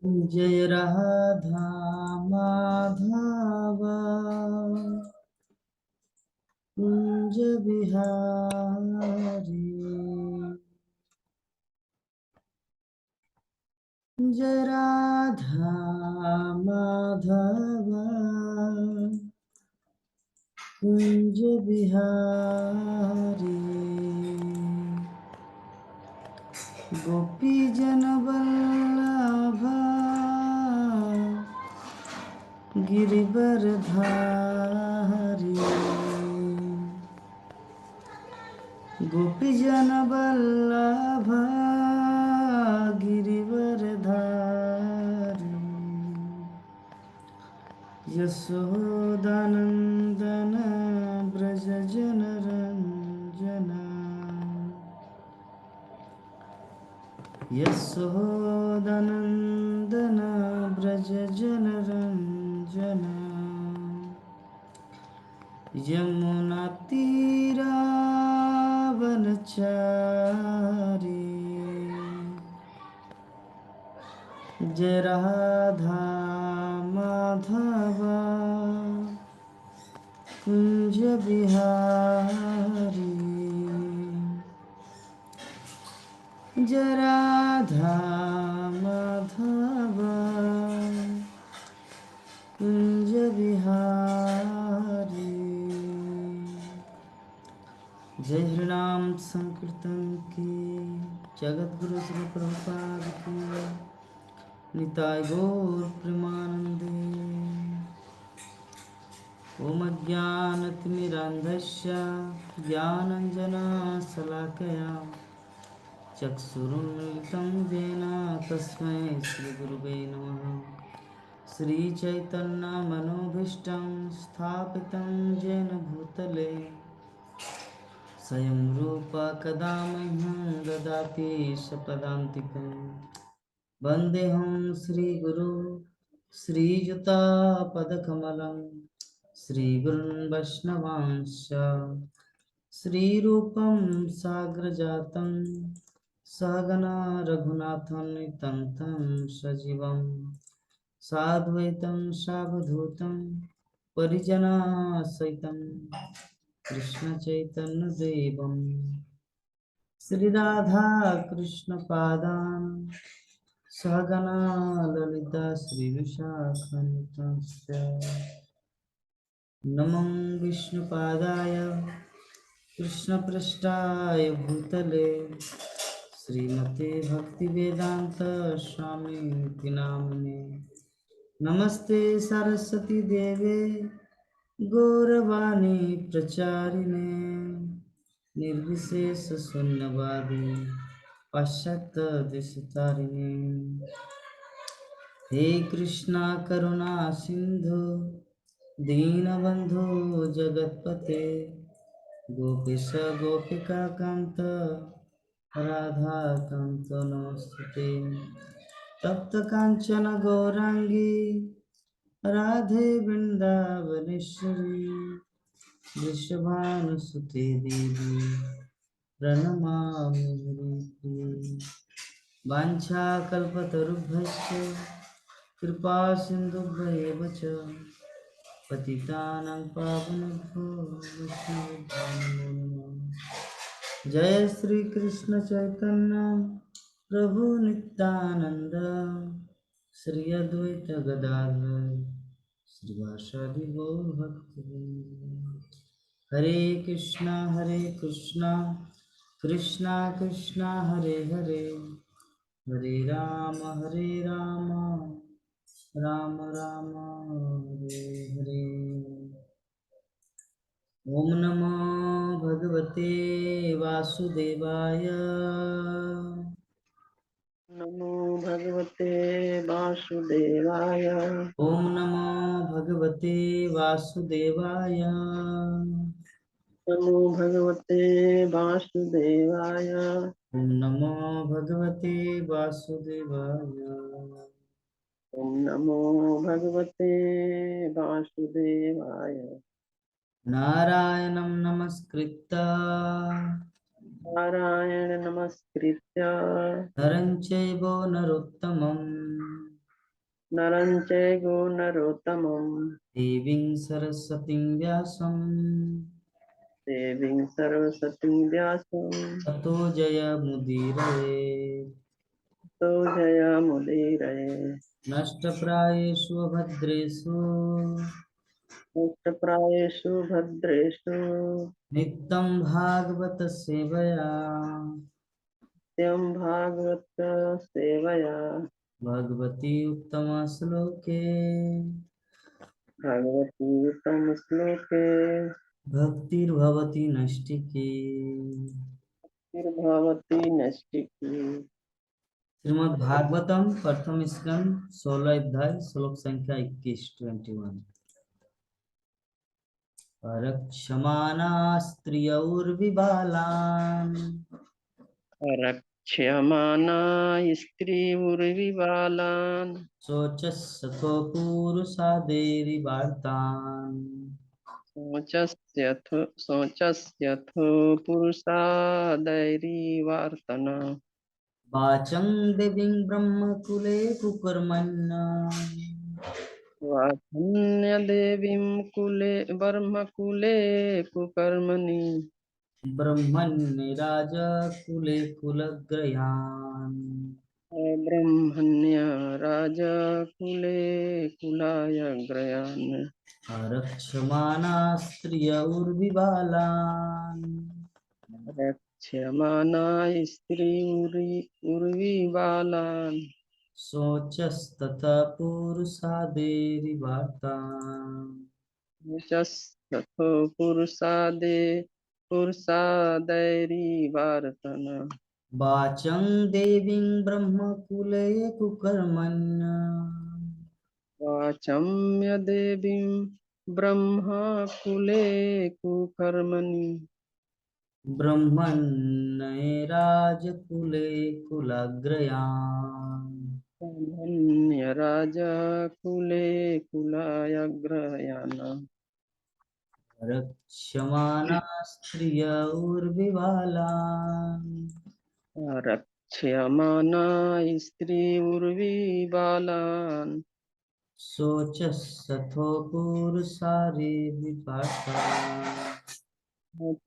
जय राधा माधव कुंज बिहारी। जय राधा माधव कुंज बिहारी। गोपी जन वल्लभ गिरिवरधारी। गोपी जन वल्लभ गिरिवरधारी। यशोदानंदन ब्रज जन रंजन। यशोदानंदन ब्रज जन रंजन। यमुना तीरावनचारी। जय राधा माधव कुंज बिहारी। जय राधा माधव कुंज बिहारी। जय हरिनाम संकीर्तन की, जगत गुरु श्री प्रभुपाद की, निताय गौर प्रेमानंदे। ओम अज्ञानतिमिरान्धस्य ज्ञानाञ्जनशलाकया चक्षुरुन्मिलितं येन तस्मै श्रीगुरुवे नमः। श्रीचैतन्यमनोभीष्टं स्थापितं येन भूतले स्वयं रूप कदा मह्यं ददाति स्वपदान्तिकं। वन्देऽहं श्रीगुरु श्रीयुतापदकमलं श्रीगुरुन् वैष्णवांश्च श्रीरूपं साग्रजातं सहगना रघुनाथान्वितं तं सजीवं साद्वैतं सावधूतं परिजनासहितं कृष्ण चैतन्य देवं श्रीराधा कृष्ण पादान् सहगना ललिता श्रीविशाखान्वितांश्च। नमो विष्णुपादाय कृष्णपृष्ठाय भूतले श्रीमते भक्तिवेदांत स्वामी नामिने। नमस्ते सरस्वती देवे गौरवाणी प्रचारिणे निर्विशेष शून्यवादी पाश्चात्य देशतारिणे। हे कृष्णा करुणा सिंधु दीनबंधु जगतपते गोपेश गोपिका कांत राधा कांत नमस्ते। तप्त कांचन गौरांगी राधे वृंदावनेश्वरी वृषभानुसुते देवी प्रणमामि हरिप्रिये। वाञ्छाकल्पतरुभ्यश्च कृपा सिन्धुभ्येव च पतितानां पावनेभ्यो वैष्णवेभ्यो नमो नमः। जय श्री कृष्ण चैतन्य प्रभु नित्यानंद श्री अद्वैत गदाधर श्रीवासादि गौर भक्तवृंद। हरे कृष्णा कृष्णा कृष्णा हरे हरे, हरे राम राम राम हरे हरे। ओम नमो भगवते वासुदेवाय। नमो भगवते वासुदेवाय। ओम नमो भगवते वासुदेवाय। नमो भगवते वासुदेवाय। ओम नमो भगवते वासुदेवाय। ओम नमो भगवते वासुदेवाय। नारायणं नमस्कृत्य नारायण नमस्कृत्य नरं चैव नरोत्तमं नरं चैव नरोत्तमं देवीं सरस्वतीं व्यासं देवीं सरस्वतीं व्यासं ततो जयमुदीरये। तो जयमुदीरये। नष्टप्रायेषु भद्रेषु नष्टप्रायेषु भद्रेषु नित्यं भागवत सेवया नित्यं भागवत सेवया भगवती उत्तमश्लोके भगवती उत्तमश्लोके भक्तिर्भवति नष्टिके। निर्भवती नैष्टिकी। श्रीमद् भागवतम प्रथम स्कंद 16 अध्याय श्लोक संख्या 21-21। रक्षमाणा स्त्रियौर्विबालान् रक्ष्यमाणा स्त्रीर्विबालान् शोचस्सतो पुरुषा देवी वार्तान् शोचस्यथो पुरुषादैरीवार्तना वाचं देवीं ब्रह्मकुले कुकर्मण्य वाचन्यदेवीं कुले ब्रह्मकुले कुकर्मणि ब्रह्मण्यराजकुले कुलग्रयान् ब्रह्मण्य राजकुले कुलायग्रयान् रक्षमाणा स्त्रियौर्विबालान् रक्ष्यमाणा स्त्रीर्विबालान् शोचस्तथा पुरुषा देवी वार्तान् शोचस्तथो पुरुषादैरीवार्तना वाचं देवीं ब्रह्मकुले कुकर्मण्य वाचम्य देवीं ब्रह्मकुले कुकर्मणि ब्रह्मण्यराजकुले कुलाग्रयान् ब्रह्मण्यराजकुले कुलायग्रयान् रक्ष्यमाणा स्त्रियौर्विबालान् रक्ष्यमाणा स्त्रीर्विबालान् शोचस्सथो पुरुषारेभिपाषान्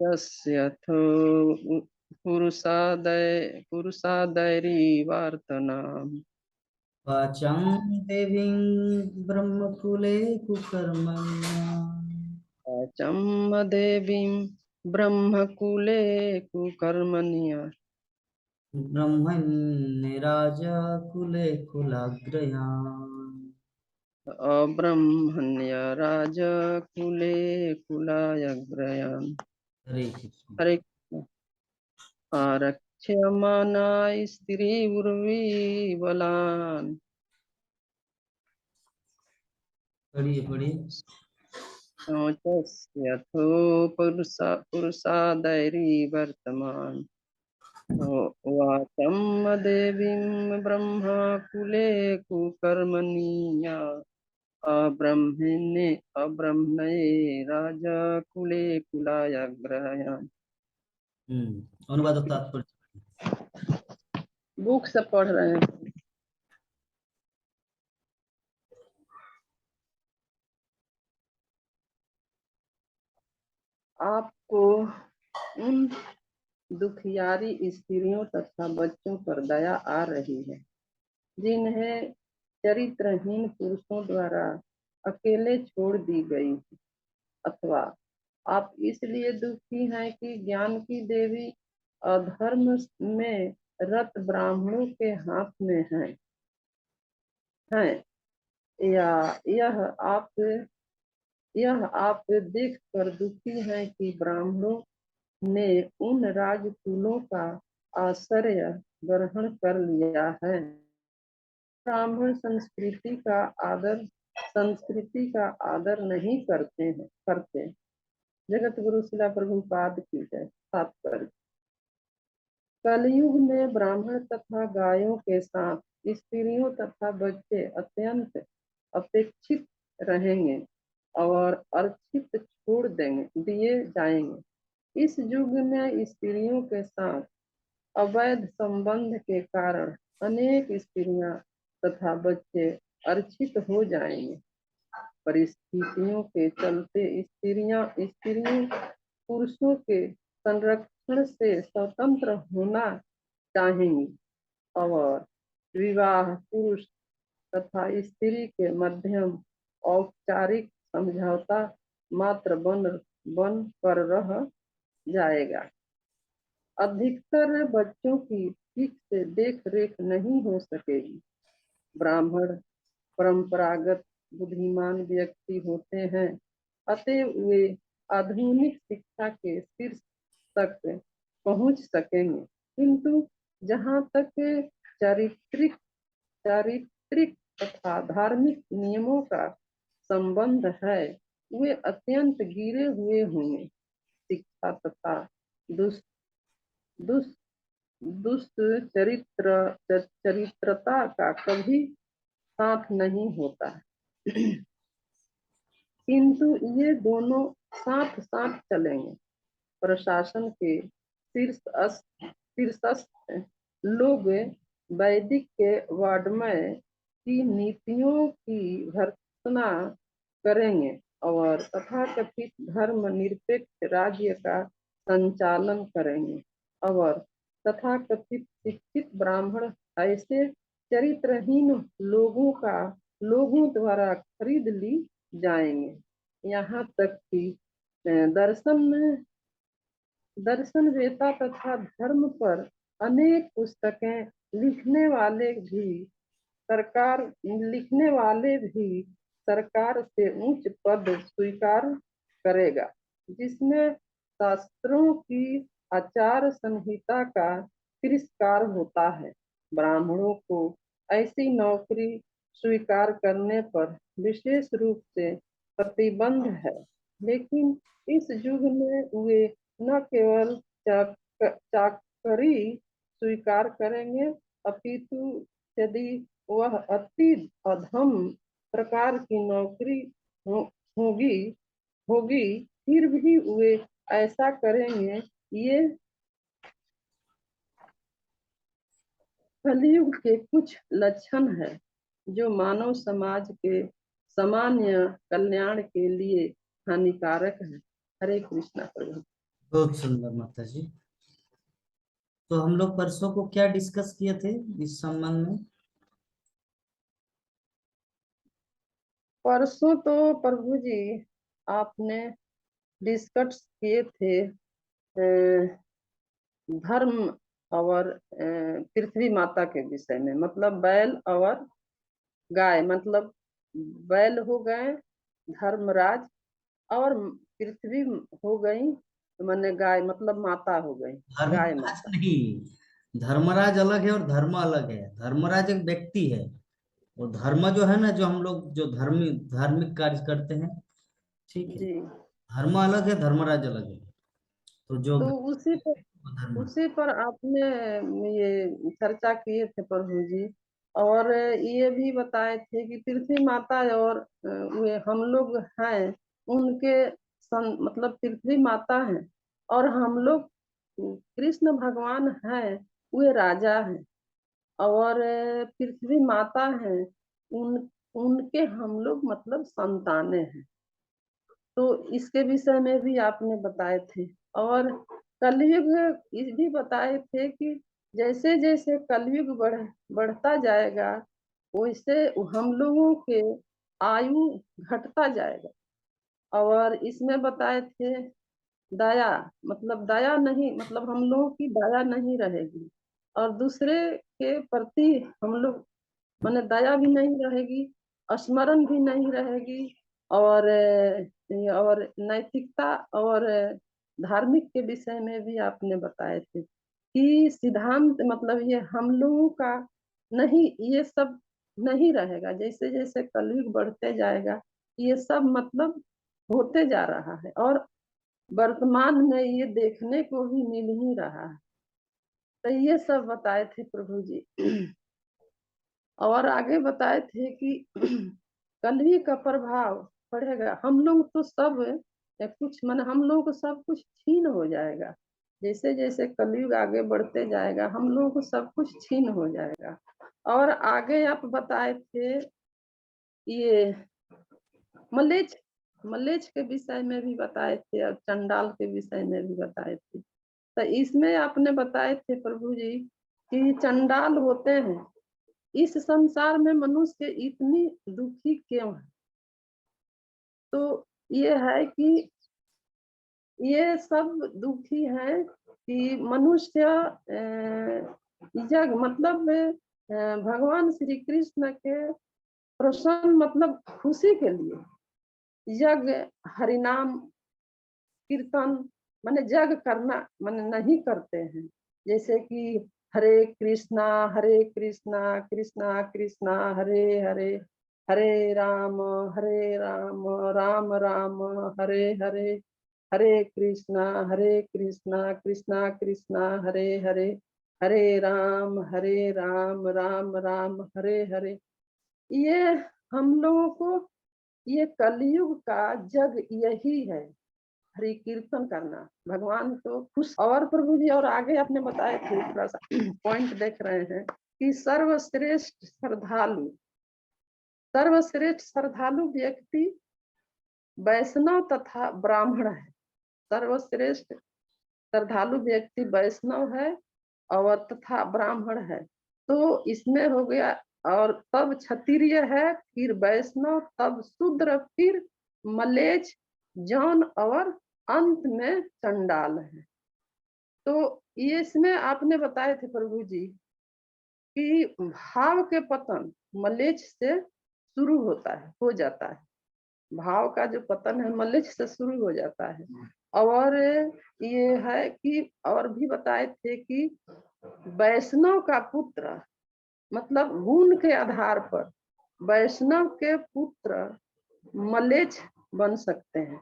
तस्यथो पुरुषादैरीवार्तनाम् वाचं देवीं ब्रह्मकुले कुकर्मण्य वाचम्म देवीं ब्रह्मकुले कुकर्मण्य ब्रह्मण्यराजकुले कुलाग्रयान्। अब्रह्मण्य राजकुले कुलायग्रयान्। हरे कृष्ण। हरे कृष्ण। आरक्ष्यमाणा स्त्रीर्विबलान् पढ़िए पढ़िए। शोचस्यथो पुरुषादैरीवर्तमान् वाचं देवीं ब्रह्मकुले कुकर्मणीया अब्रह्मणे राजकुले कुलायग्रयान्। अनुवाद और तात्पर्य। बुक से पढ़ रहे हैं। आपको उन दुखियारी स्त्रियों तथा बच्चों पर दया आ रही है जिन्हें चरित्रहीन पुरुषों द्वारा अकेले छोड़ दी गई, अथवा आप इसलिए दुखी हैं कि ज्ञान की देवी अधर्म में रत ब्राह्मणों के हाथ में हैं, या यह आप देख कर दुखी हैं कि ब्राह्मणों ने उन राजकुलों का आश्रय ग्रहण कर लिया है। ब्राह्मण संस्कृति का आदर नहीं करते। जगत गुरु शिला प्रभुपाद की जय। तात्पर्य: कलयुग में ब्राह्मण तथा गायों के साथ स्त्रियों तथा बच्चे अत्यंत अपेक्षित रहेंगे और अर्चित छोड़ दिए जाएंगे। इस युग में स्त्रियों के साथ अवैध संबंध के कारण अनेक स्त्रियां तथा बच्चे अर्चित हो जाएंगे। परिस्थितियों के चलते स्त्रियों पुरुषों के संरक्षण से स्वतंत्र होना चाहेंगी और विवाह पुरुष तथा स्त्री के मध्यम औपचारिक समझौता मात्र बन कर रह जाएगा। अधिकतर बच्चों की ठीक से देख रेख नहीं हो सकेगी। ब्राह्मण परंपरागत बुद्धिमान व्यक्ति होते हैं, अतएव वे आधुनिक शिक्षा के शीर्ष तक पहुंच सकेंगे, किंतु जहाँ तक चारित्रिक चारित्रिक तथा धार्मिक नियमों का संबंध है, वे अत्यंत गिरे हुए होंगे। शिक्षा तथा दुष् दुष् चरित्रता का कभी साथ नहीं होता, किंतु ये दोनों साथ साथ चलेंगे। प्रशासन के शीर्षस्थ लोग वैदिक के वाड्मय की नीतियों की भर्त्सना करेंगे और तथाकथित धर्म निरपेक्ष राज्य का संचालन करेंगे और तथाकथित शिक्षित ब्राह्मण ऐसे चरित्रहीन लोगों द्वारा खरीद ली जाएंगे। यहाँ तक कि दर्शन वेता तथा धर्म पर अनेक पुस्तकें लिखने वाले भी सरकार से उच्च पद स्वीकार करेगा, जिसमें शास्त्रों की आचार संहिता का तिरस्कार होता है। ब्राह्मणों को ऐसी नौकरी स्वीकार करने पर विशेष रूप से प्रतिबंध है, लेकिन इस युग में वे न केवल चाकरी स्वीकार करेंगे, अपितु यदि वह अति अधम प्रकार की नौकरी होगी होगी फिर भी वे ऐसा करेंगे। ये कलयुग के कुछ लक्षण है जो मानव समाज के सामान्य कल्याण के लिए हानिकारक है। हरे कृष्णा प्रभु। बहुत सुंदर माता जी। तो हम लोग परसों को क्या डिस्कस किए थे इस संबंध में? परसों तो प्रभु जी आपने डिस्कस किए थे धर्म और पृथ्वी माता के विषय में, मतलब बैल और गाय, मतलब बैल हो गए धर्मराज और पृथ्वी हो गई, माने गाय मतलब माता हो गई, गाय धर्मराज माता। नहीं, धर्मराज अलग है और धर्म अलग है। धर्मराज एक व्यक्ति है और धर्म जो है ना, जो हम लोग जो धार्मिक कार्य करते हैं, ठीक है। जी, धर्म अलग है, धर्मराज अलग है। तो जो तो व्यक्ति है, वो धर्म। उसी पर आपने ये चर्चा किए थे प्रभु जी, और ये भी बताए थे कि पृथ्वी माता और वे हम लोग हैं, उनके मतलब पृथ्वी माता हैं और हम लोग कृष्ण भगवान हैं, वे राजा हैं और पृथ्वी माता हैं, उनके हम लोग मतलब संतानें हैं। तो इसके विषय में भी आपने बताए थे और कलयुग ये भी बताए थे कि जैसे जैसे कलयुग बढ़ता जाएगा, वैसे हम लोगों के आयु घटता जाएगा। और इसमें बताए थे दया, मतलब दया नहीं, मतलब हम लोगों की दया नहीं रहेगी और दूसरे के प्रति हम लोग माने दया भी नहीं रहेगी, स्मरण भी नहीं रहेगी और नैतिकता और धार्मिक के विषय में भी आपने बताए थे कि सिद्धांत मतलब ये हम लोगों का नहीं, ये सब नहीं रहेगा। जैसे जैसे कलयुग बढ़ते जाएगा ये सब मतलब होते जा रहा है और वर्तमान में ये देखने को भी मिल ही रहा है। तो ये सब बताए थे प्रभु जी और आगे बताए थे कि कलयुग का प्रभाव पड़ेगा। हम लोग तो सब कुछ मन हम लोग को सब कुछ छीन हो जाएगा। जैसे जैसे कलयुग आगे बढ़ते जाएगा हम लोग को सब कुछ छीन हो जाएगा। और आगे आप बताए थे ये मलेच्छ मलेच्छ के विषय में भी बताए थे और चंडाल के विषय में भी बताए थे। तो इसमें आपने बताए थे प्रभु जी कि चंडाल होते हैं, इस संसार में मनुष्य इतनी दुखी क्यों है? तो ये है कि ये सब दुखी हैं कि मनुष्य जग मतलब भगवान श्री कृष्ण के प्रसन्न मतलब खुशी के लिए यज्ञ हरिनाम कीर्तन माने जग करना माने नहीं करते हैं। जैसे कि हरे कृष्णा कृष्णा कृष्णा हरे हरे, हरे राम राम राम हरे हरे, हरे कृष्णा कृष्णा कृष्णा हरे हरे, हरे राम राम राम हरे हरे। ये हम लोगों को ये कलयुग का जग यही है, हरि कीर्तन करना, भगवान को खुश। और प्रभु जी और आगे आपने बताए थे, थोड़ा सा पॉइंट देख रहे हैं कि सर्वश्रेष्ठ श्रद्धालु व्यक्ति वैष्णव तथा ब्राह्मण है। सर्वश्रेष्ठ श्रद्धालु व्यक्ति वैष्णव है और तथा ब्राह्मण है। तो इसमें हो गया, और तब क्षत्रिय है, फिर वैष्णव, तब शूद्र, फिर मलेच्छ, जौन और अंत में चंडाल है। तो ये इसमें आपने बताए थे प्रभु जी कि भाव के पतन मलेच्छ से शुरू होता है, हो जाता है। भाव का जो पतन है मलेच्छ से शुरू हो जाता है। और ये है कि और भी बताए थे कि वैष्णव का पुत्र मतलब गुण के आधार पर वैष्णव के पुत्र मलेच्छ बन सकते हैं,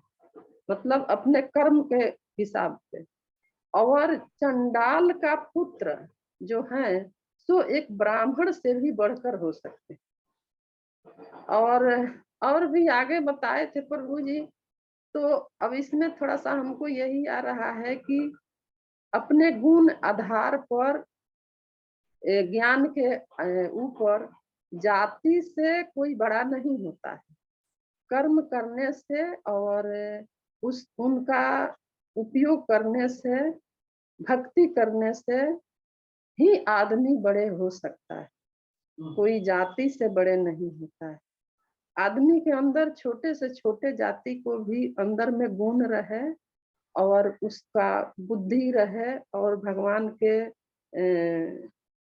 मतलब अपने कर्म के हिसाब से। और चंडाल का पुत्र जो है सो एक ब्राह्मण से भी बढ़कर हो सकते हैं। और भी आगे बताए थे प्रभु जी। तो अब इसमें थोड़ा सा हमको यही आ रहा है कि अपने गुण आधार पर ज्ञान के ऊपर जाति से कोई बड़ा नहीं होता है। कर्म करने से और उस उनका उपयोग करने से, भक्ति करने से ही आदमी बड़े हो सकता है, कोई जाति से बड़े नहीं होता है। आदमी के अंदर छोटे से छोटे जाति को भी अंदर में गुण रहे और उसका बुद्धि रहे और भगवान के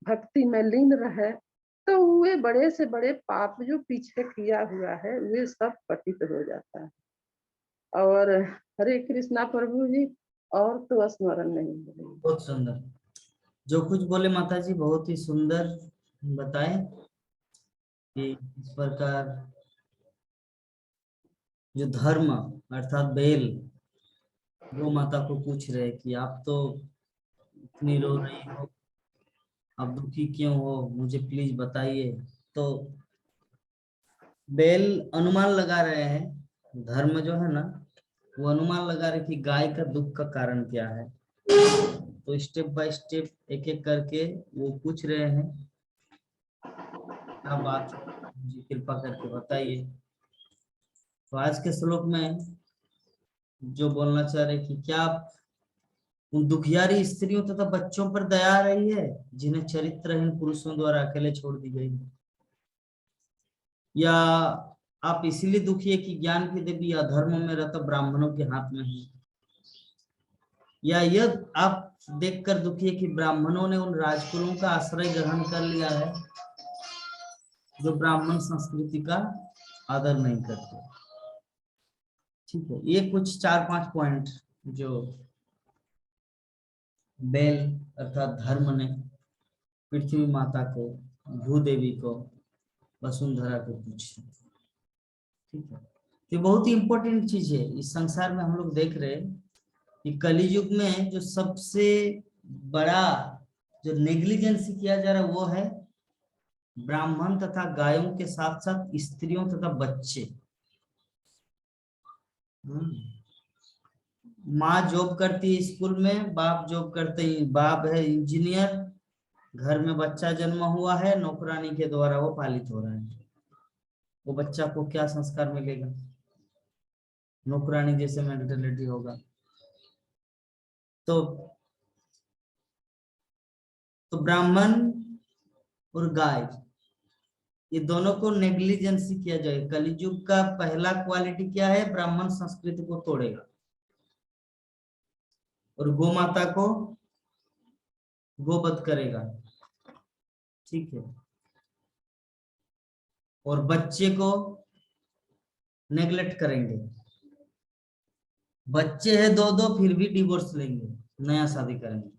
भक्ति में लीन रहे, तो वे बड़े से बड़े पाप जो पीछे किया हुआ है वे सब पतित हो जाता है। और हरे कृष्णा प्रभु जी, और तो स्मरण नहीं है। बहुत सुंदर, जो कुछ बोले माता जी बहुत ही सुंदर बताए कि इस प्रकार जो धर्म अर्थात बेल वो माता को पूछ रहे कि आप तो इतनी रो रही हो, आप दुखी क्यों हो, मुझे प्लीज बताइए। तो बेल अनुमान लगा रहे हैं, धर्म जो है ना वो अनुमान लगा रहे कि गाय का दुख का कारण क्या है। तो स्टेप बाय स्टेप एक एक करके वो पूछ रहे हैं क्या बात है, मुझे कृपा करके बताइए। तो आज के श्लोक में जो बोलना चाह रहे कि क्या आप उन दुखियारी स्त्रियों तथा बच्चों पर दया आ रही है जिन्हें चरित्रहीन पुरुषों द्वारा अकेले छोड़ दी गई, या आप इसीलिए दुखी है कि ज्ञान की देवी अधर्म में रत ब्राह्मणों के हाथ में है, या यह आप देखकर दुखी है कि ब्राह्मणों ने उन राजकुलों का आश्रय ग्रहण कर लिया है जो ब्राह्मण संस्कृति का आदर नहीं करते। ठीक है, ये कुछ 4-5 पॉइंट जो बेल अर्थात धर्म ने पृथ्वी माता को, भूदेवी को, वसुंधरा को पूछे। ठीक है, ये बहुत ही इंपॉर्टेंट चीज है। इस संसार में हम लोग देख रहे हैं कि कलयुग में जो सबसे बड़ा जो नेग्लिजेंस किया जा रहा है वो है ब्राह्मण तथा गायों के साथ साथ स्त्रियों तथा बच्चे। माँ जॉब करती है स्कूल में, बाप जॉब करते हैं, बाप है इंजीनियर, घर में बच्चा जन्म हुआ है, नौकरानी के द्वारा वो पालित हो रहा है। वो बच्चा को क्या संस्कार मिलेगा? नौकरानी जैसे मेंटेलिटी होगा। तो ब्राह्मण और गाय, ये दोनों को नेग्लिजेंसी किया जाए। कलियुग का पहला क्वालिटी क्या है? ब्राह्मण संस्कृति को तोड़ेगा और गौ माता को गोवध करेगा, ठीक है, और बच्चे को नेग्लेक्ट करेंगे। बच्चे हैं दो दो, फिर भी डिवोर्स लेंगे, नया शादी करेंगे।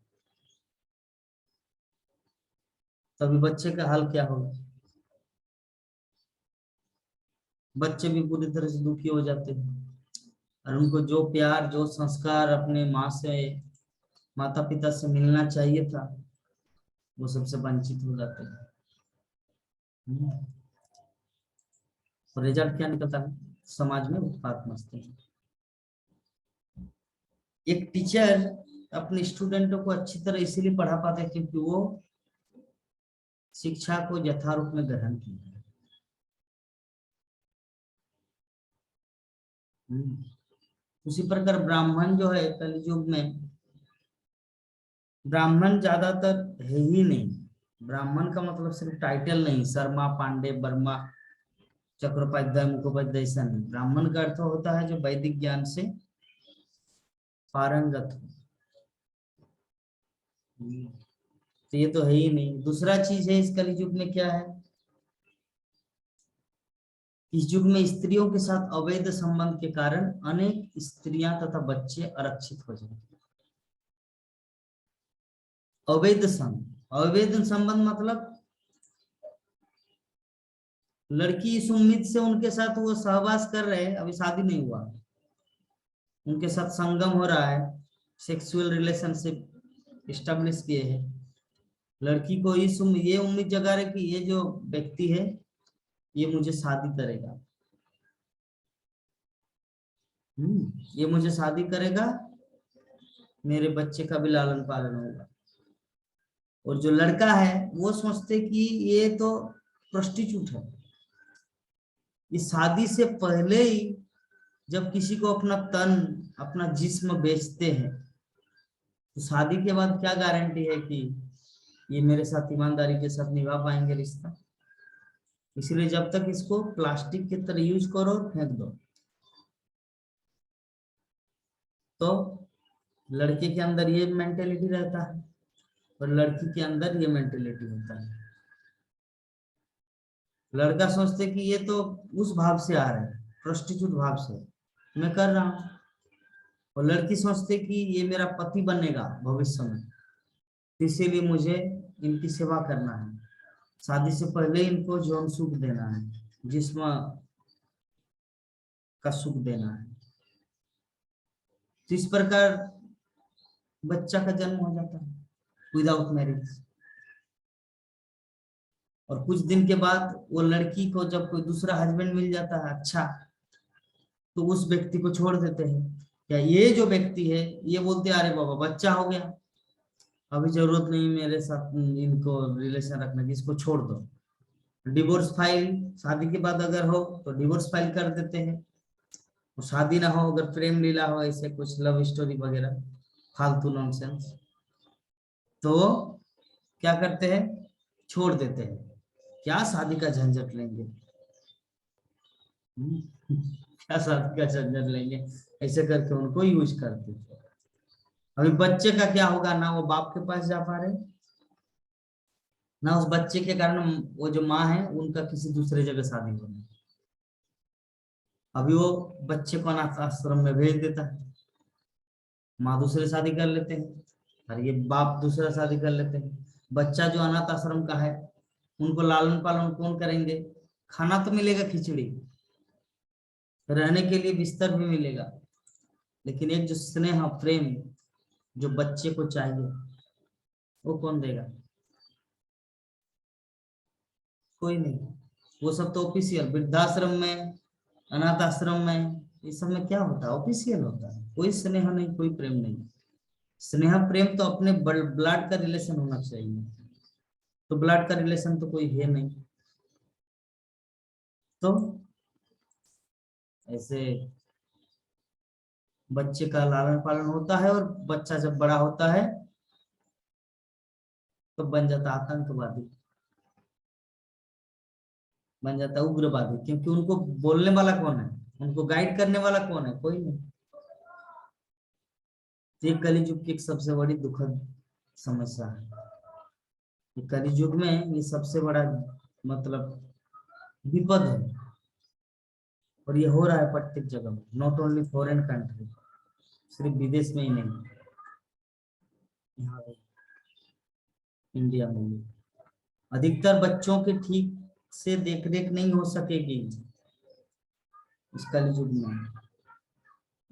तभी बच्चे का हाल क्या होगा? बच्चे भी पूरी तरह से दुखी हो जाते हैं और उनको जो प्यार, जो संस्कार अपने माँ से, माता पिता से मिलना चाहिए था, वो सबसे वंचित हो जाते हैं। और रिजल्ट क्या निकलता है? समाज में उत्पात मचते हैं। एक टीचर अपने स्टूडेंटों को अच्छी तरह इसीलिए पढ़ा पाते हैं क्योंकि वो शिक्षा को यथारूप में ग्रहण किया। उसी प्रकार ब्राह्मण जो है कलयुग में, ब्राह्मण ज्यादातर है ही नहीं। ब्राह्मण का मतलब सिर्फ टाइटल नहीं, शर्मा, पांडे, वर्मा, चट्टोपाध्याय, मुखोपाध्याय, ऐसा नहीं। ब्राह्मण का अर्थ होता है जो वैदिक ज्ञान से पारंगत हो। तो ये तो है ही नहीं। दूसरा चीज है इस कलयुग में क्या है? इस युग में स्त्रियों के साथ अवैध संबंध के कारण अनेक स्त्रियां तथा बच्चे आरक्षित हो जाते हैं। अवैध संबंध मतलब लड़की इस उम्मीद से उनके साथ वो सहवास कर रहे हैं, अभी शादी नहीं हुआ, उनके साथ संगम हो रहा है, सेक्सुअल रिलेशनशिप इस्टेब्लिश किए हैं। लड़की को ये उम्मीद जगा रहे कि ये जो व्यक्ति है ये मुझे शादी करेगा, ये मुझे शादी करेगा, मेरे बच्चे का भी लालन पालन होगा। और जो लड़का है वो सोचते कि ये तो प्रोस्टिट्यूट है। ये शादी से पहले ही जब किसी को अपना तन, अपना जिस्म बेचते हैं, तो शादी के बाद क्या गारंटी है कि ये मेरे साथ ईमानदारी के साथ निभा पाएंगे रिश्ता? इसलिए जब तक इसको प्लास्टिक की तरह यूज करो और फेंक दो। तो लड़के के अंदर ये मेंटेलिटी रहता है और लड़की के अंदर ये मेंटेलिटी होता है। लड़का सोचते कि ये तो उस भाव से आ रहा है, प्रोस्टिट्यूट भाव से मैं कर रहा हूँ, और लड़की सोचते कि ये मेरा पति बनेगा भविष्य में, इसीलिए मुझे इनकी सेवा करना है, शादी से पहले इनको यौन सुख देना है, जिस्म का सुख देना है। तो इस प्रकार बच्चा का जन्म हो जाता है विदाउट मैरिज। और कुछ दिन के बाद वो लड़की को जब कोई दूसरा हस्बैंड मिल जाता है अच्छा, तो उस व्यक्ति को छोड़ देते हैं। क्या ये जो व्यक्ति है ये बोलते अरे बाबा बच्चा हो गया, अभी जरूरत नहीं मेरे साथ इनको रिलेशन रखने की, इसको छोड़ दो। डिवोर्स फाइल शादी के बाद अगर हो तो डिवोर्स फाइल कर देते हैं। और शादी ना हो, अगर प्रेम लीला हो, ऐसे कुछ लव स्टोरी वगैरह फालतू नॉनसेंस, तो क्या करते हैं? छोड़ देते हैं। क्या शादी का झंझट लेंगे? क्या शादी का झंझट लेंगे? ऐसे करके उनको यूज करते थे। अभी बच्चे का क्या होगा? ना वो बाप के पास जा पा रहे, ना उस बच्चे के कारण वो जो माँ है उनका किसी दूसरे जगह शादी हो रही। अभी वो बच्चे को अनाथ आश्रम में भेज देता है, माँ दूसरे शादी कर लेते हैं और ये बाप दूसरा शादी कर लेते हैं। बच्चा जो अनाथ आश्रम का है उनको लालन पालन कौन करेंगे? खाना तो मिलेगा खिचड़ी, रहने के लिए बिस्तर भी मिलेगा, लेकिन एक जो स्नेह प्रेम जो बच्चे को चाहिए वो कौन देगा? कोई नहीं। वो सब तो ऑफिशियल, वृद्धाश्रम में, अनाथ आश्रम में, इस सब में क्या होता है? ऑफिशियल होता है। कोई स्नेह नहीं, कोई प्रेम नहीं। स्नेह प्रेम तो अपने ब्लड का रिलेशन होना चाहिए, तो ब्लड का रिलेशन तो कोई है नहीं। तो ऐसे बच्चे का लालन पालन होता है और बच्चा जब बड़ा होता है तो बन जाता आतंकवादी, बन जाता उग्रवादी, क्योंकि उनको बोलने वाला कौन है, उनको गाइड करने वाला कौन है, कोई नहीं। ये कलियुग की एक सबसे बड़ी दुखद समस्या है। ये कलियुग में ये सबसे बड़ा मतलब विपद है, और ये हो रहा है प्रत्येक जगह में, नॉट ओनली फॉरेन कंट्री, सिर्फ विदेश में ही नहीं, यहाँ इंडिया में भी अधिकतर बच्चों के ठीक से देख रेख नहीं हो सकेगी इस कलियुग में।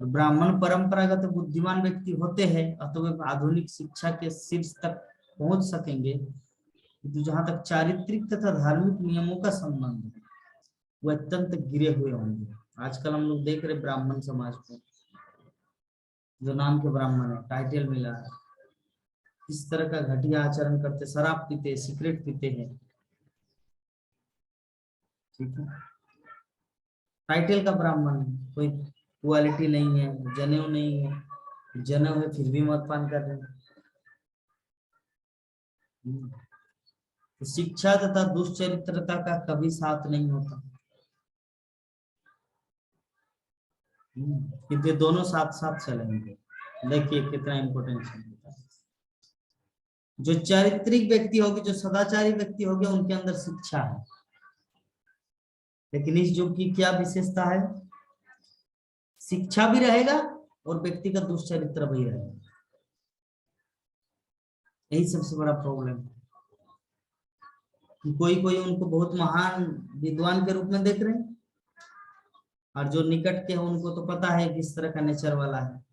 और ब्राह्मण परंपरागत बुद्धिमान व्यक्ति होते हैं, अतः वे आधुनिक शिक्षा के शीर्ष तक पहुंच सकेंगे, तो जहां तक चारित्रिक तथा धार्मिक नियमों का संबंध है वो अत्यंत गिरे हुए होंगे। आजकल हम लोग देख रहे ब्राह्मण समाज को, जो नाम के ब्राह्मण है, टाइटल मिला है, इस तरह का घटिया आचरण करते, शराब पीते, सिगरेट पीते हैं, ठीक है, टाइटल का ब्राह्मण है, कोई क्वालिटी नहीं है, जनेऊ नहीं है, जनेऊ है फिर भी मदपान कर रहे हैं। तो शिक्षा तथा दुष्चरित्रता का कभी साथ नहीं होता, क्योंकि दोनों साथ साथ चलेंगे। देखिए कितना इंपॉर्टेंट है। जो चारित्रिक व्यक्ति होगी, जो सदाचारी व्यक्ति होगे, उनके अंदर शिक्षा है, लेकिन इस युग की क्या विशेषता है, शिक्षा भी रहेगा और व्यक्ति का दुष्चरित्र भी रहेगा। यही सबसे बड़ा प्रॉब्लम है कि कोई कोई उनको बहुत महान विद्वान के रूप में देख रहे हैं, और जो निकट के हैं उनको तो पता है किस तरह का नेचर वाला है,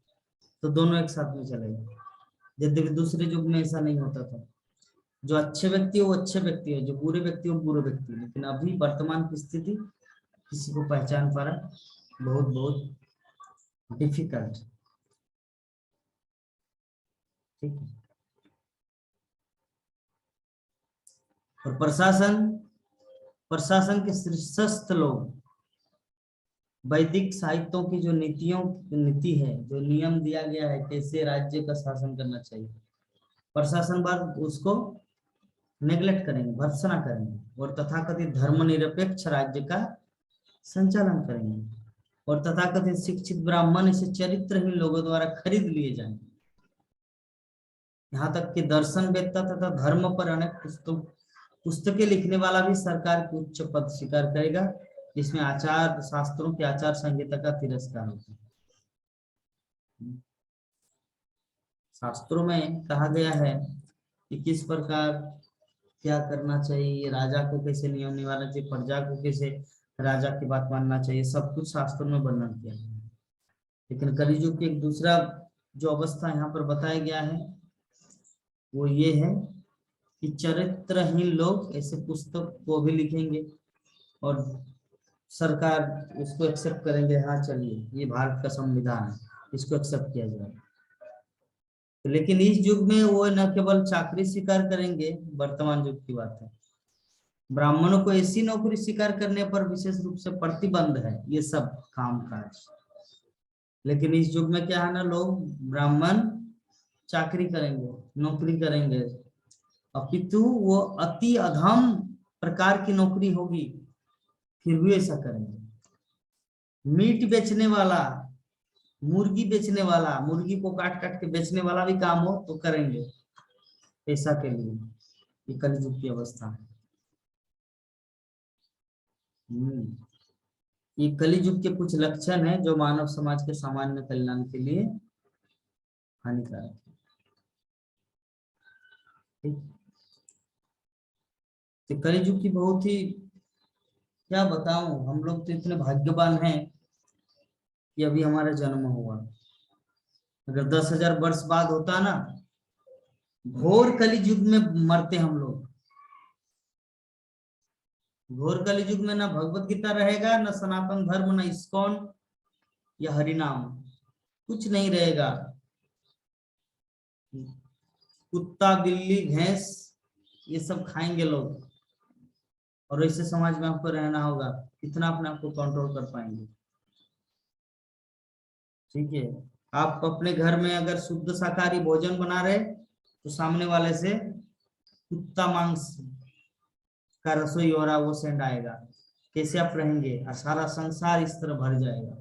तो दोनों एक साथ में चलेगा। यद्यपि दूसरे युग में ऐसा नहीं होता था, जो अच्छे व्यक्ति हो वो अच्छे व्यक्ति है, जो बुरे व्यक्ति हो बुरे व्यक्ति है, लेकिन अभी वर्तमान की स्थिति किसी को पहचान पाना बहुत बहुत डिफिकल्ट, ठीक है। और प्रशासन के शीर्षस्थ लोग वैदिक साहित्यों की जो नीति है, जो नियम दिया गया है कैसे राज्य का शासन करना चाहिए, प्रशासन बाद उसको नेग्लेक्ट करेंगे, भर्त्सना करेंगे, और तथाकथित धर्मनिरपेक्ष राज्य का संचालन करेंगे, और तथाकथित शिक्षित ब्राह्मण इसे चरित्रहीन लोगों द्वारा खरीद लिए जाएंगे। यहाँ तक कि दर्शन वेत्ता तथा धर्म पर अनेक पुस्तकें लिखने वाला भी सरकार की उच्च पद स्वीकार करेगा, जिसमें आचार शास्त्रों की आचार संहिता का तिरस्कार होता है। शास्त्रों में कहा गया है कि किस प्रकार क्या करना चाहिए, राजा को कैसे नियम निभाना चाहिए, प्रजा को कैसे राजा की बात मानना चाहिए, सब कुछ शास्त्रों में वर्णन किया गया है। लेकिन कलियुग की एक दूसरा जो अवस्था यहाँ पर बताया गया है वो ये है कि चरित्रहीन लोग ऐसे पुस्तक को भी लिखेंगे और सरकार उसको एक्सेप्ट करेंगे, हाँ चलिए ये भारत का संविधान है, इसको एक्सेप्ट किया जाए। लेकिन इस युग में वो न केवल चाकरी स्वीकार करेंगे, वर्तमान युग की बात है, ब्राह्मणों को ऐसी नौकरी स्वीकार करने पर विशेष रूप से प्रतिबंध है, ये सब काम काज। लेकिन इस युग में क्या है ना, लोग ब्राह्मण चाकरी करेंगे, नौकरी करेंगे, अपितु वो अति अधम प्रकार की नौकरी होगी, फिर भी ऐसा करेंगे। मीट बेचने वाला, मुर्गी बेचने वाला, मुर्गी को काट काट के बेचने वाला भी काम हो तो करेंगे पैसा के लिए। ये कलियुग की अवस्था है। ये कलियुग के कुछ लक्षण है जो मानव समाज के सामान्य कल्याण के लिए हानिकारक है। तो कलियुग की बहुत ही, क्या बताऊं, हम लोग तो इतने भाग्यवान हैं कि अभी हमारा जन्म हुआ। अगर 10,000 वर्ष बाद होता ना, घोर कलियुग में मरते हम लोग। घोर कलियुग में ना भगवत गीता रहेगा, ना सनातन धर्म, ना इस्कॉन या हरिनाम, कुछ नहीं रहेगा। कुत्ता बिल्ली भैंस ये सब खाएंगे लोग, और ऐसे समाज में आपको रहना होगा, कितना अपने आप को कंट्रोल कर पाएंगे? ठीक है, आप अपने घर में अगर शुद्ध शाकाहारी भोजन बना रहे तो सामने वाले से कुत्ता मांस का रसोई हो रहा वो सेंड आएगा, कैसे आप रहेंगे? और सारा संसार इस तरह भर जाएगा।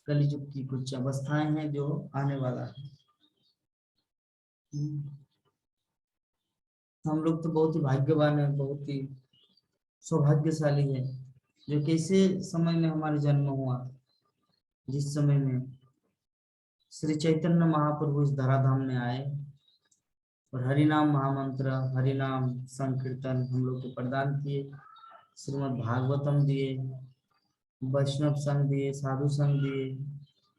कलियुग की कुछ अवस्थाएं हैं जो आने वाला है। हम लोग तो बहुत ही भाग्यवान है, बहुत ही सौभाग्यशाली है, जो कैसे समय में हमारा जन्म हुआ, जिस समय में श्री चैतन्य महाप्रभु इस धराधाम में आए और हरिनाम महामंत्र, हरिनाम संकीर्तन हम लोग को प्रदान किए, श्रीमद् भागवतम दिए, वैष्णव संघ दिए, साधु संघ दिए,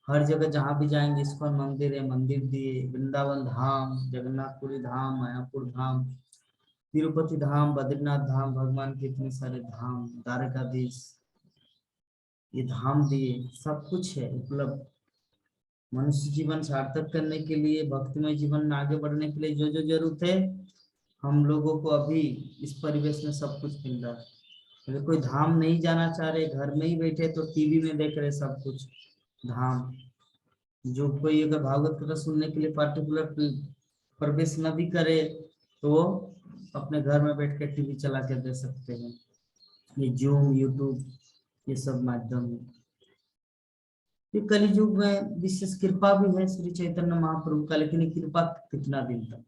हर जगह जहाँ भी जाएंगे इस्कॉन मंदिर है, मंदिर दिए, वृंदावन धाम, जगन्नाथपुरी धाम, मायापुर धाम, तिरुपति धाम, बद्रीनाथ धाम, भगवान के इतने सारे धाम, द्वारकाधीश, ये धाम दिए, सब कुछ है उपलब्ध। मनुष्य जीवन सार्थक करने के लिए, भक्तिमय जीवन में आगे बढ़ने के लिए जो जो जरूरत है, हम लोगों को अभी इस परिवेश में सब कुछ मिल रहा है। अगर कोई धाम नहीं जाना चाह रहे, घर में ही बैठे तो टीवी में देख रहे सब कुछ धाम। जो कोई अगर भागवत कथा सुनने के लिए पार्टिकुलर प्रवेश न भी करे तो अपने घर में बैठ के टीवी चला के दे सकते हैं, ये जूम, यूट्यूब, ये सब माध्यम है। ये कलियुग में विशेष कृपा भी है श्री चैतन्य महाप्रभु का, लेकिन ये कृपा कितना दिन तक?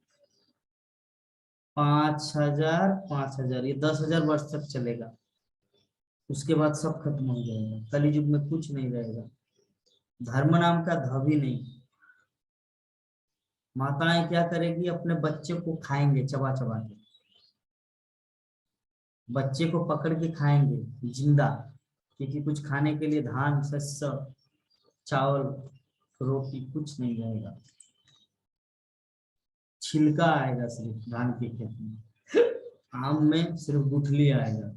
5,000 ये 10,000 वर्ष तक चलेगा, उसके बाद सब खत्म हो जाएगा। कलियुग में कुछ नहीं रहेगा, धर्म नाम का ध भी नहीं। माताएं क्या करेगी? अपने बच्चे को खाएंगे चबा चबा के, बच्चे को पकड़ के खाएंगे जिंदा, क्योंकि कुछ खाने के लिए धान, शस्य, चावल, रोटी कुछ नहीं रहेगा, छिलका आएगा सिर्फ धान के खेत में, आम में सिर्फ गुठली आएगा।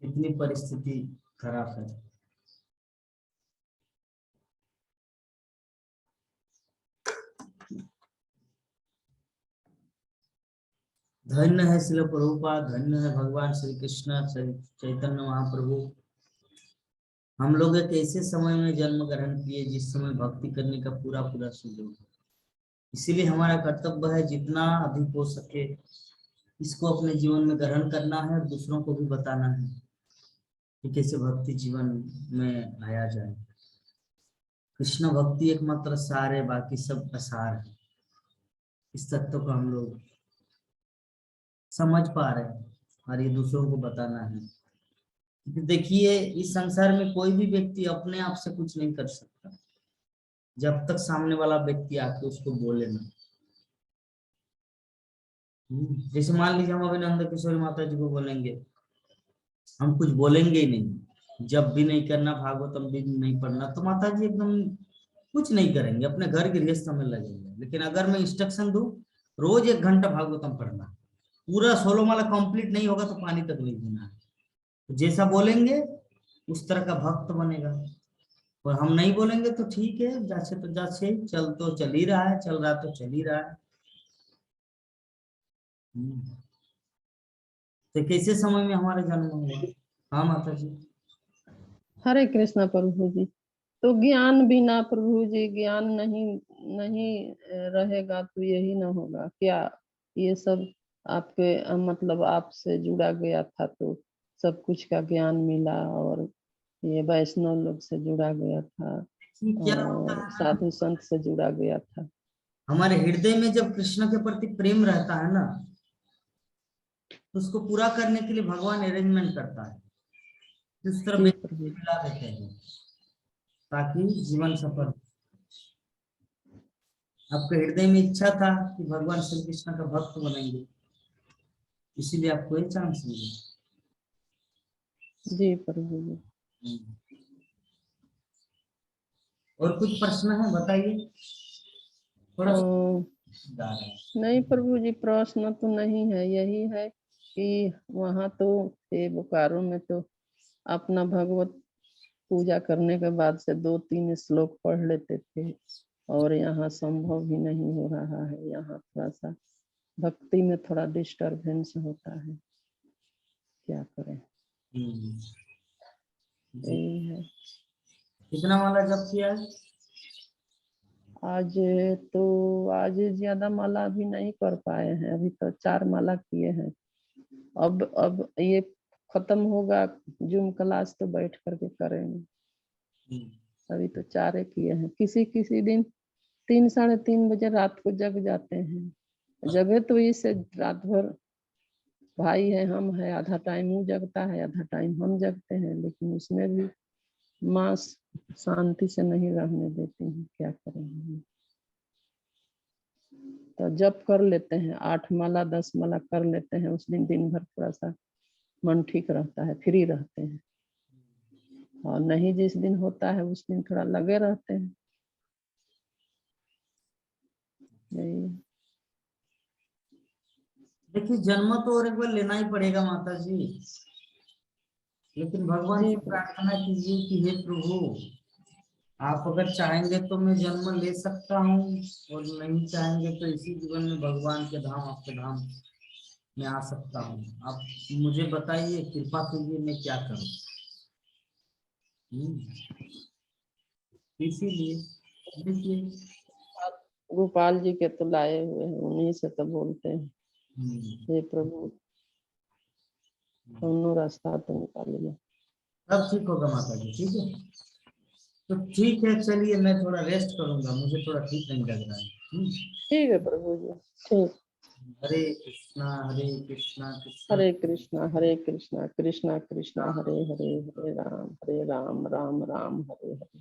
इतनी परिस्थिति खराब है। धन्य है श्रील प्रभुपाद, धन्य है भगवान श्री कृष्ण चैतन्य महाप्रभु। हम लोग एक ऐसे समय में जन्म ग्रहण किए जिस समय भक्ति करने का पूरा पूरा सुयोग है। इसीलिए हमारा कर्तव्य है जितना अधिक हो सके इसको अपने जीवन में ग्रहण करना है और दूसरों को भी बताना है कि कैसे भक्ति जीवन में आया जाए। कृष्ण भक्ति एकमात्र सार है, बाकी सब असार है। इस तत्व को हम लोग समझ पा रहे हैं और ये दूसरों को बताना है। देखिए, इस संसार में कोई भी व्यक्ति अपने आप से कुछ नहीं कर सकता जब तक सामने वाला व्यक्ति आके उसको बोले ना। जैसे मान लीजिए हम अभी नंद किशोरी माता जी को बोलेंगे, हम कुछ बोलेंगे ही नहीं, जब भी नहीं करना, भागवतम भी नहीं पढ़ना, तो माता जी एकदम कुछ नहीं करेंगे, अपने घर गृहस्थ में लगेंगे। लेकिन अगर मैं इंस्ट्रक्शन दूं रोज 1 घंटा भागवतम पढ़ना, पूरा 16 माला कंप्लीट नहीं होगा तो पानी तक नहीं पीना है, तो जैसा बोलेंगे उस तरह का भक्त बनेगा। और हम नहीं बोलेंगे तो ठीक है, जैसे तो जैसे चल तो चल ही रहा है, चल रहा तो चल ही रहा है। तो कैसे समय में हमारा जन्म हुआ? हाँ माता जी। हरे कृष्णा प्रभु जी। तो ज्ञान बिना प्रभु जी, ज्ञान नहीं नहीं रहेगा तो यही ना होगा क्या? ये सब आपके मतलब आपसे जुड़ा गया था तो सब कुछ का ज्ञान मिला, और ये वैष्णव लोग से जुड़ा गया था, क्या होता और है ना, साधु संत से जुड़ा गया था। हमारे हृदय में जब कृष्ण के प्रति प्रेम रहता है ना, तो उसको पूरा करने के लिए भगवान अरेंजमेंट करता है, इस तरह जी व्यक्ति प्रभु। मिला देते हैं ताकि जीवन सफल। आपके हृदय में इच्छा था कि भगवान श्री कृष्ण का भक्त बनेंगे, इसीलिए आपको ये चांस मिला। जी प्रभु जी। और कुछ प्रश्न है बताइए, थोड़ा अ, नहीं प्रभु जी, प्रश्न तो नहीं है, यही है कि वहाँ तो थे बोकारो में तो अपना भगवत पूजा करने के बाद से 2-3 श्लोक पढ़ लेते थे, और यहाँ संभव ही नहीं हो रहा है। यहाँ थोड़ा सा भक्ति में थोड़ा डिस्टरबेंस होता है। क्या करें, जी। यही है। कितना माला जप किया है? आज तो आज ज्यादा माला अभी नहीं कर पाए हैं, अभी तो 4 माला किए हैं। अब ये खत्म होगा जूम क्लास तो बैठ करके करेंगे। अभी तो 4 किए हैं। किसी किसी दिन 3 साढ़े 3 बजे रात को जग जाते हैं। जगे तो इसे रात भर भाई है, हम है, आधा टाइम वो जगता है, आधा टाइम हम जगते हैं, लेकिन उसमें भी माँ शांति से नहीं रहने देती है, क्या करेंगे। तो जप कर लेते हैं, 8 माला 10 माला कर लेते हैं। उस दिन दिन भर थोड़ा सा मन ठीक रहता है, फ्री रहते हैं। और नहीं जिस दिन होता है उस दिन थोड़ा लगे रहते हैं। यही देखिए जन्म तो और एक बार लेना ही पड़ेगा माता जी, लेकिन भगवान जी से प्रार्थना कीजिए कि हे प्रभु, आप अगर चाहेंगे तो मैं जन्म ले सकता हूँ, और नहीं चाहेंगे तो इसी जीवन में भगवान के धाम, आपके धाम में आ सकता हूँ। आप मुझे बताइए, कृपा कीजिए, मैं क्या करूँ। इसीलिए देखिए। गोपाल जी के तो लाए हुए हैं, उन्हीं से तो बोलते हैं, हे प्रभु दोनों रास्ता तो निकालिए। सब ठीक होगा माता जी, ठीक है। तो ठीक है, चलिए मैं थोड़ा रेस्ट करूंगा, मुझे थोड़ा ठीक नहीं लग रहा है। ठीक है प्रभु जी, ठीक। हरे कृष्णा हरे कृष्णा कृष्णा हरे कृष्णा हरे कृष्णा कृष्णा कृष्णा राम हरे हरे, हरे राम राम राम हरे हरे।